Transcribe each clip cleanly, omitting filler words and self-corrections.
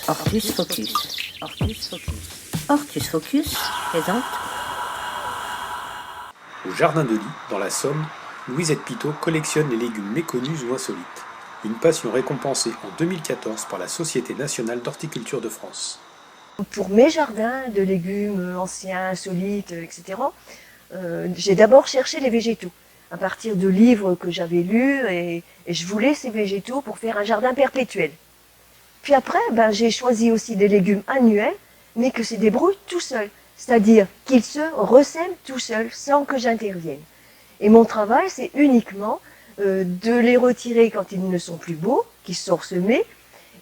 Hortus Focus. Hortus Focus. Hortus Focus présente. Au Jardin de Lis, dans la Somme, Louisette Pitot collectionne les légumes méconnus ou insolites. Une passion récompensée en 2014 par la Société nationale d'horticulture de France. Pour mes jardins de légumes anciens, insolites, etc., j'ai d'abord cherché les végétaux, à partir de livres que j'avais lus, et je voulais ces végétaux pour faire un jardin perpétuel. Puis après, j'ai choisi aussi des légumes annuels, mais que se débrouillent tout seuls, c'est-à-dire qu'ils se ressèment tout seuls, sans que j'intervienne. Et mon travail, c'est uniquement de les retirer quand ils ne sont plus beaux, qui sont ressemés,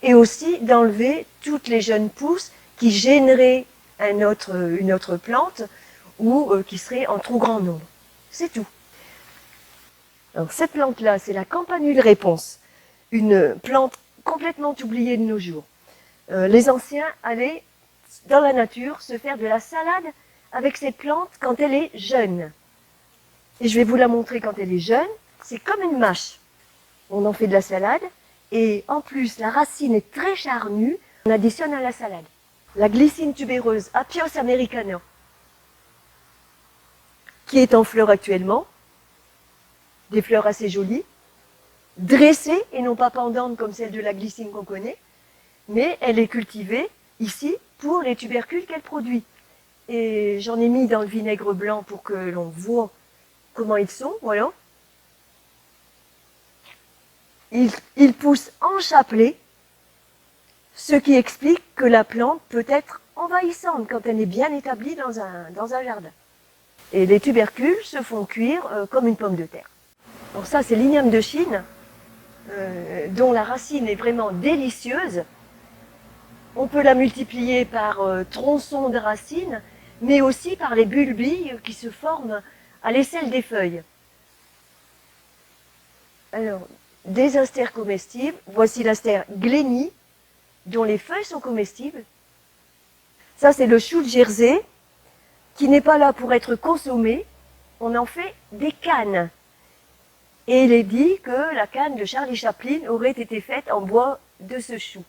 et aussi d'enlever toutes les jeunes pousses qui gêneraient une autre plante ou qui seraient en trop grand nombre. C'est tout. Alors cette plante-là, c'est la campanule réponse, une plante complètement oubliée de nos jours. Les anciens allaient dans la nature se faire de la salade avec cette plante quand elle est jeune. Et je vais vous la montrer quand elle est jeune. C'est comme une mâche. On en fait de la salade et en plus la racine est très charnue. On additionne à la salade. La glycine tubéreuse, Apios americana, qui est en fleurs actuellement, des fleurs assez jolies, dressée et non pas pendante comme celle de la glycine qu'on connaît, mais elle est cultivée ici pour les tubercules qu'elle produit. Et j'en ai mis dans le vinaigre blanc pour que l'on voit comment ils sont, voilà. Ils poussent en chapelet, ce qui explique que la plante peut être envahissante quand elle est bien établie dans un jardin. Et les tubercules se font cuire comme une pomme de terre. Alors ça, c'est l'igname de Chine, dont la racine est vraiment délicieuse. On peut la multiplier par tronçons de racines, mais aussi par les bulbilles qui se forment à l'aisselle des feuilles. Alors, des astères comestibles, voici l'astère Glénie, dont les feuilles sont comestibles. Ça, c'est le chou de Jersey, qui n'est pas là pour être consommé. On en fait des cannes. Et il est dit que la canne de Charlie Chaplin aurait été faite en bois de ce chou.